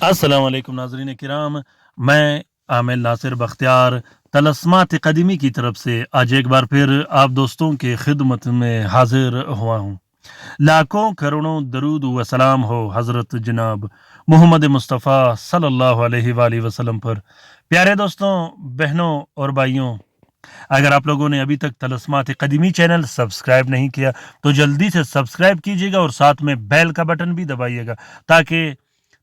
السلام علیکم ناظرین کرام، میں عامل ناصر بختیار طلسمات قدیمی کی طرف سے آج ایک بار پھر آپ دوستوں کے خدمت میں حاضر ہوا ہوں۔ لاکھوں کروڑوں درود و سلام ہو حضرت جناب محمد مصطفیٰ صلی اللہ علیہ وآلہ وسلم پر۔ پیارے دوستوں، بہنوں اور بھائیوں، اگر آپ لوگوں نے ابھی تک طلسمات قدیمی چینل سبسکرائب نہیں کیا تو جلدی سے سبسکرائب کیجیے گا اور ساتھ میں بیل کا بٹن بھی دبائیے گا تاکہ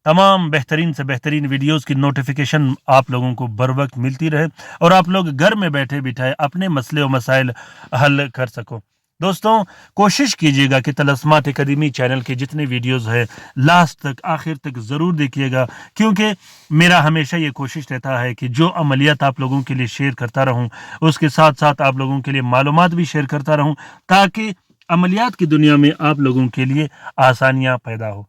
تمام بہترین سے بہترین ویڈیوز کی نوٹیفیکیشن آپ لوگوں کو بر وقت ملتی رہے اور آپ لوگ گھر میں بیٹھے بٹھائے اپنے مسئلے و مسائل حل کر سکو۔ دوستوں، کوشش کیجیے گا کہ طلسمات قدیمی چینل کے جتنے ویڈیوز ہیں لاسٹ تک آخر تک ضرور دیکھیے گا، کیونکہ میرا ہمیشہ یہ کوشش رہتا ہے کہ جو عملیات آپ لوگوں کے لیے شیئر کرتا رہوں اس کے ساتھ ساتھ آپ لوگوں کے لیے معلومات بھی شیئر کرتا رہوں تاکہ عملیات کی دنیا میں آپ لوگوں کے لیے آسانیاں پیدا ہو۔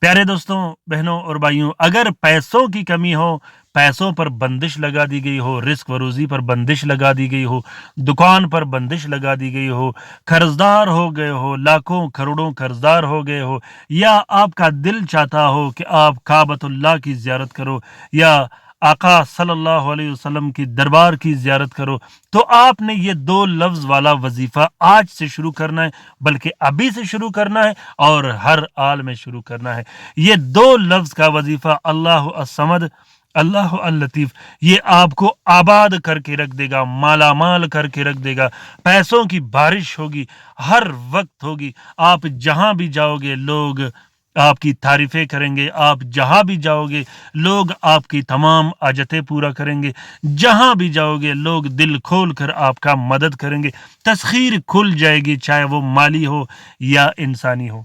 پیارے دوستوں، بہنوں اور بھائیوں، اگر پیسوں کی کمی ہو، پیسوں پر بندش لگا دی گئی ہو، رزق و روزی پر بندش لگا دی گئی ہو، دکان پر بندش لگا دی گئی ہو، قرضدار ہو گئے ہو، لاکھوں کروڑوں قرضدار ہو گئے ہو، یا آپ کا دل چاہتا ہو کہ آپ کعبۃ اللہ کی زیارت کرو یا آقا صلی اللہ علیہ وسلم کی دربار کی زیارت کرو، تو آپ نے یہ 2 لفظ والا وظیفہ آج سے شروع کرنا ہے، بلکہ ابھی سے شروع کرنا ہے اور ہر حال میں شروع کرنا ہے۔ یہ 2 لفظ کا وظیفہ اللہ الصمد، اللہ اللطیف، یہ آپ کو آباد کر کے رکھ دے گا، مالا مال کر کے رکھ دے گا، پیسوں کی بارش ہوگی، ہر وقت ہوگی۔ آپ جہاں بھی جاؤ گے لوگ آپ کی تعریفیں کریں گے، آپ جہاں بھی جاؤ گے لوگ آپ کی تمام حاجتیں پورا کریں گے، جہاں بھی جاؤ گے لوگ دل کھول کر آپ کا مدد کریں گے، تسخیر کھل جائے گی، چاہے وہ مالی ہو یا انسانی ہو۔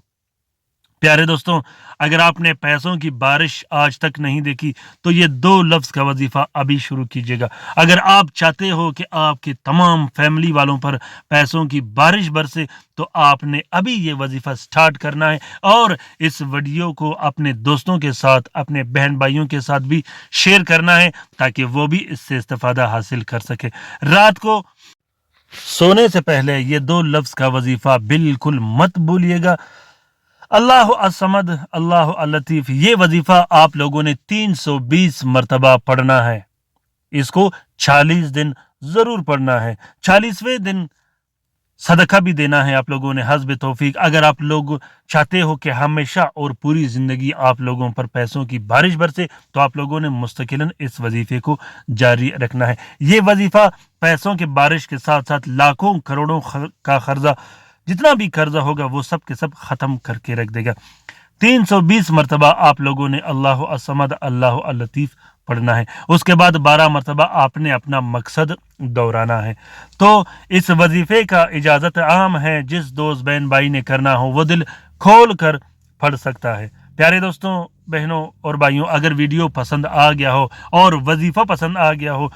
پیارے دوستوں، اگر آپ نے پیسوں کی بارش آج تک نہیں دیکھی تو یہ 2 لفظ کا وظیفہ ابھی شروع کیجیے گا۔ اگر آپ چاہتے ہو کہ آپ کے تمام فیملی والوں پر پیسوں کی بارش برسے تو آپ نے ابھی یہ وظیفہ سٹارٹ کرنا ہے اور اس ویڈیو کو اپنے دوستوں کے ساتھ، اپنے بہن بھائیوں کے ساتھ بھی شیئر کرنا ہے تاکہ وہ بھی اس سے استفادہ حاصل کر سکے۔ رات کو سونے سے پہلے یہ 2 لفظ کا وظیفہ بالکل مت بھولیے گا، اللہ الصمد، اللہ اللطیف۔ یہ وظیفہ آپ لوگوں نے 320 مرتبہ پڑھنا ہے، اس کو 40 دن ضرور پڑھنا ہے۔ 40ویں دن صدقہ بھی دینا ہے آپ لوگوں نے حسب توفیق۔ اگر آپ لوگ چاہتے ہو کہ ہمیشہ اور پوری زندگی آپ لوگوں پر پیسوں کی بارش برسے تو آپ لوگوں نے مستقلاً اس وظیفے کو جاری رکھنا ہے۔ یہ وظیفہ پیسوں کی بارش کے ساتھ ساتھ لاکھوں کروڑوں کا قرضہ، جتنا بھی قرضہ ہوگا وہ سب کے سب ختم کر کے رکھ دے گا۔ 320 مرتبہ آپ لوگوں نے اللہ الصمد، اللہ اللطیف پڑھنا ہے۔ اس کے بعد 12 مرتبہ آپ نے اپنا مقصد دہرانا ہے۔ تو اس وظیفے کا اجازت عام ہے، جس دوست بہن بھائی نے کرنا ہو وہ دل کھول کر پڑھ سکتا ہے۔ پیارے دوستوں، بہنوں اور بھائیوں، اگر ویڈیو پسند آ گیا ہو اور وظیفہ پسند آ گیا ہو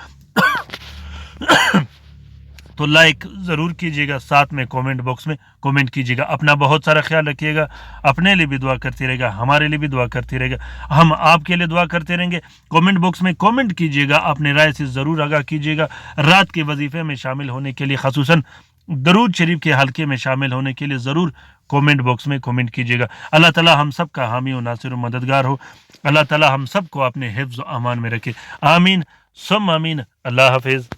تو لائک ضرور کیجیے گا، ساتھ میں کومنٹ باکس میں کومنٹ کیجیے گا۔ اپنا بہت سارا خیال رکھیے گا، اپنے لیے بھی دعا کرتے رہے گا، ہمارے لیے بھی دعا کرتے رہے گا، ہم آپ کے لیے دعا کرتے رہیں گے۔ کومنٹ باکس میں کومنٹ کیجیے گا، اپنے رائے سے ضرور آگاہ کیجیے گا۔ رات کے وظیفے میں شامل ہونے کے لیے، خصوصاً درود شریف کے حلقے میں شامل ہونے کے لیے ضرور کومنٹ باکس میں کومنٹ کیجیے گا۔ اللہ تعالی ہم سب کا حامی و ناصر و مددگار ہو۔ اللہ تعالی ہم سب کو اپنے حفظ و امان میں رکھے۔ آمین ثم آمین۔ اللہ حافظ۔